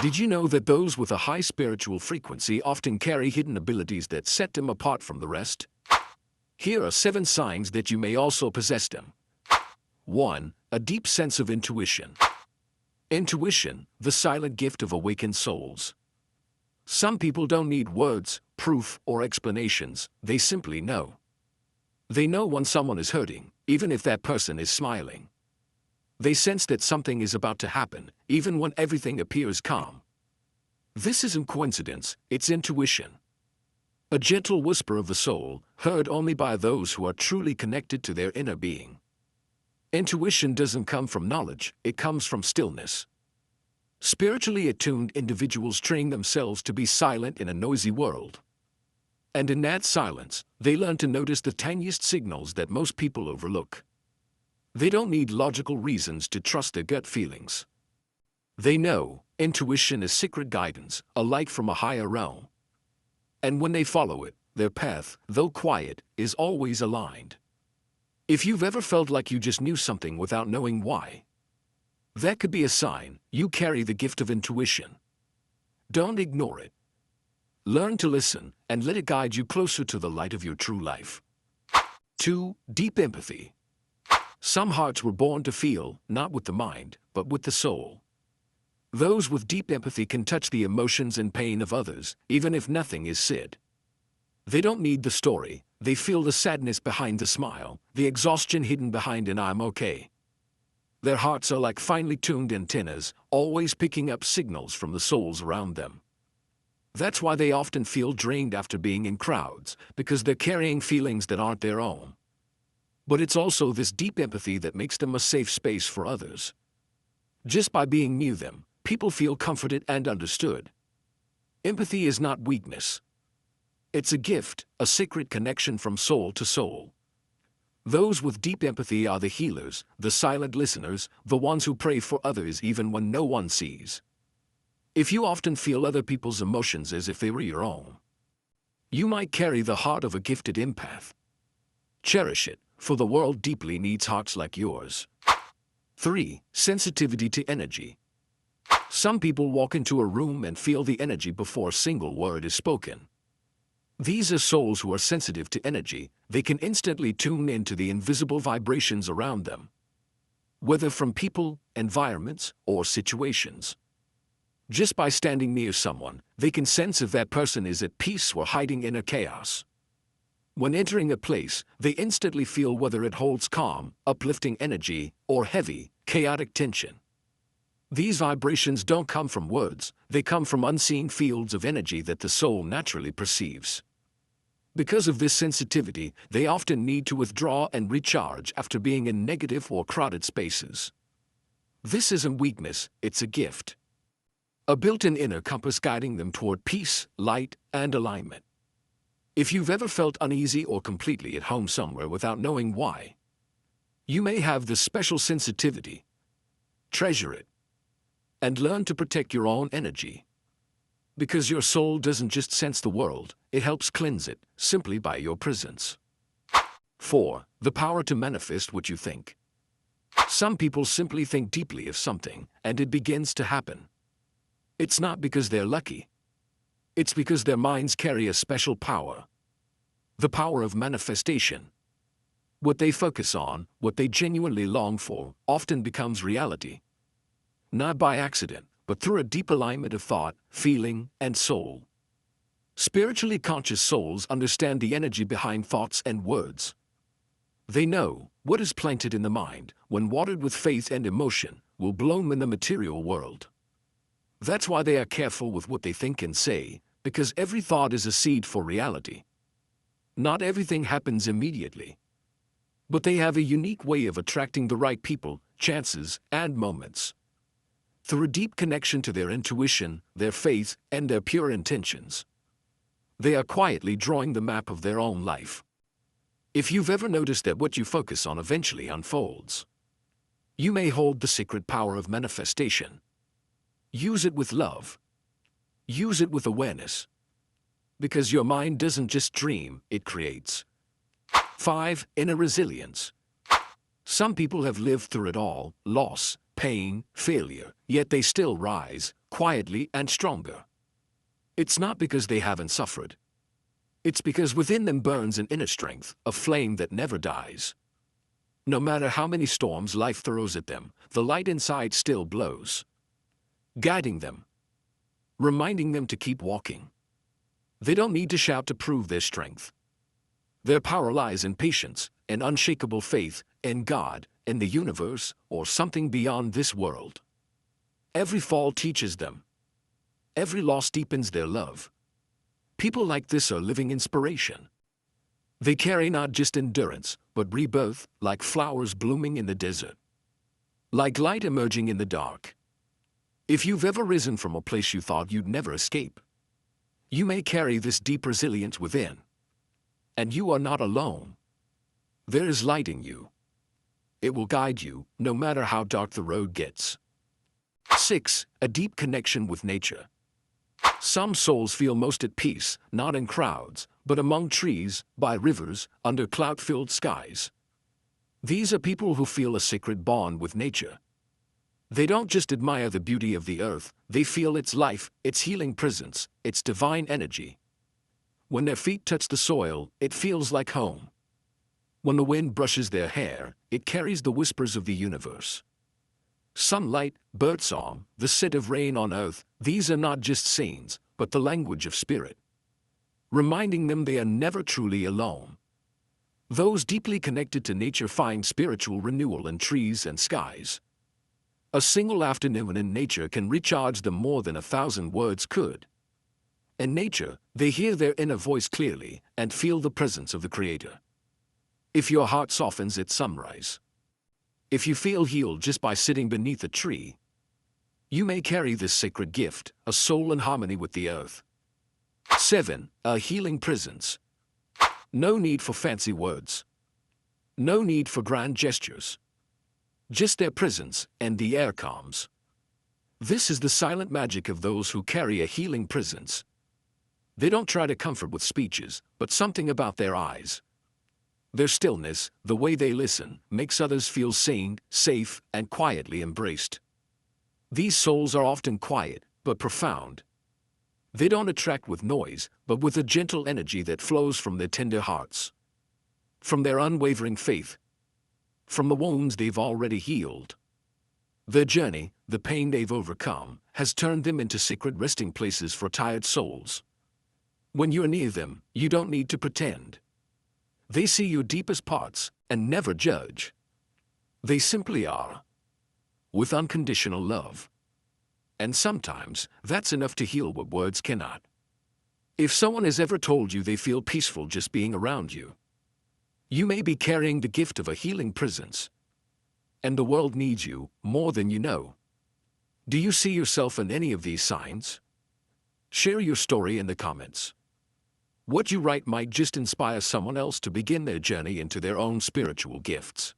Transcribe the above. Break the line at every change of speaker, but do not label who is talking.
Did you know that those with a high spiritual frequency often carry hidden abilities that set them apart from the rest? Here are 7 signs that you may also possess them. 1. A deep sense of intuition. Intuition, the silent gift of awakened souls. Some people don't need words, proof, or explanations, they simply know. They know when someone is hurting, even if that person is smiling. They sense that something is about to happen, even when everything appears calm. This isn't coincidence, it's intuition. A gentle whisper of the soul, heard only by those who are truly connected to their inner being. Intuition doesn't come from knowledge, it comes from stillness. Spiritually attuned individuals train themselves to be silent in a noisy world. And in that silence, they learn to notice the tiniest signals that most people overlook. They don't need logical reasons to trust their gut feelings. They know intuition is secret guidance, a light from a higher realm. And when they follow it, their path, though quiet, is always aligned. If you've ever felt like you just knew something without knowing why, that could be a sign you carry the gift of intuition. Don't ignore it. Learn to listen and let it guide you closer to the light of your true life. 2. Deep empathy. Some hearts were born to feel, not with the mind, but with the soul. Those with deep empathy can touch the emotions and pain of others, even if nothing is said. They don't need the story, they feel the sadness behind the smile, the exhaustion hidden behind an "I'm okay." Their hearts are like finely tuned antennas, always picking up signals from the souls around them. That's why they often feel drained after being in crowds, because they're carrying feelings that aren't their own. But it's also this deep empathy that makes them a safe space for others. Just by being near them, people feel comforted and understood. Empathy is not weakness. It's a gift, a sacred connection from soul to soul. Those with deep empathy are the healers, the silent listeners, the ones who pray for others even when no one sees. If you often feel other people's emotions as if they were your own, you might carry the heart of a gifted empath. Cherish it, for the world deeply needs hearts like yours. 3. Sensitivity to energy. Some people walk into a room and feel the energy before a single word is spoken. These are souls who are sensitive to energy. They can instantly tune into the invisible vibrations around them, whether from people, environments, or situations. Just by standing near someone, they can sense if that person is at peace or hiding inner chaos. When entering a place, they instantly feel whether it holds calm, uplifting energy, or heavy, chaotic tension. These vibrations don't come from words, they come from unseen fields of energy that the soul naturally perceives. Because of this sensitivity, they often need to withdraw and recharge after being in negative or crowded spaces. This isn't weakness, it's a gift. A built-in inner compass guiding them toward peace, light, and alignment. If you've ever felt uneasy or completely at home somewhere without knowing why, you may have this special sensitivity. Treasure it. And learn to protect your own energy. Because your soul doesn't just sense the world, it helps cleanse it, simply by your presence. 4. The power to manifest what you think. Some people simply think deeply of something, and it begins to happen. It's not because they're lucky. It's because their minds carry a special power. The power of manifestation. What they focus on, what they genuinely long for, often becomes reality. Not by accident, but through a deep alignment of thought, feeling, and soul. Spiritually conscious souls understand the energy behind thoughts and words. They know what is planted in the mind, when watered with faith and emotion, will bloom in the material world. That's why they are careful with what they think and say, because every thought is a seed for reality. Not everything happens immediately. But they have a unique way of attracting the right people, chances, and moments. Through a deep connection to their intuition, their faith, and their pure intentions. They are quietly drawing the map of their own life. If you've ever noticed that what you focus on eventually unfolds, you may hold the secret power of manifestation. Use it with love. Use it with awareness. Because your mind doesn't just dream, it creates. 5. Inner resilience. Some people have lived through it all, loss, pain, failure, yet they still rise, quietly and stronger. It's not because they haven't suffered. It's because within them burns an inner strength, a flame that never dies. No matter how many storms life throws at them, the light inside still glows, guiding them, reminding them to keep walking. They don't need to shout to prove their strength. Their power lies in patience, in unshakable faith, in God, in the universe, or something beyond this world. Every fall teaches them. Every loss deepens their love. People like this are living inspiration. They carry not just endurance, but rebirth, like flowers blooming in the desert, like light emerging in the dark. If you've ever risen from a place you thought you'd never escape, you may carry this deep resilience within. And you are not alone. There is light in you. It will guide you, no matter how dark the road gets. 6. A deep connection with nature. Some souls feel most at peace, not in crowds, but among trees, by rivers, under cloud-filled skies. These are people who feel a sacred bond with nature. They don't just admire the beauty of the earth, they feel its life, its healing presence, its divine energy. When their feet touch the soil, it feels like home. When the wind brushes their hair, it carries the whispers of the universe. Sunlight, birdsong, the scent of rain on earth, these are not just scenes, but the language of spirit, reminding them they are never truly alone. Those deeply connected to nature find spiritual renewal in trees and skies. A single afternoon in nature can recharge them more than 1,000 words could. In nature, they hear their inner voice clearly and feel the presence of the Creator. If your heart softens at sunrise, if you feel healed just by sitting beneath a tree, you may carry this sacred gift, a soul in harmony with the earth. 7. A healing presence. No need for fancy words. No need for grand gestures. Just their presence, and the air calms. This is the silent magic of those who carry a healing presence. They don't try to comfort with speeches, but something about their eyes, their stillness, the way they listen, makes others feel seen, safe, and quietly embraced. These souls are often quiet, but profound. They don't attract with noise, but with a gentle energy that flows from their tender hearts, from their unwavering faith, from the wounds they've already healed. Their journey, the pain they've overcome, has turned them into sacred resting places for tired souls. When you're near them, you don't need to pretend. They see your deepest parts and never judge. They simply are, with unconditional love. And sometimes, that's enough to heal what words cannot. If someone has ever told you they feel peaceful just being around you, you may be carrying the gift of a healing presence. And the world needs you more than you know. Do you see yourself in any of these signs? Share your story in the comments. What you write might just inspire someone else to begin their journey into their own spiritual gifts.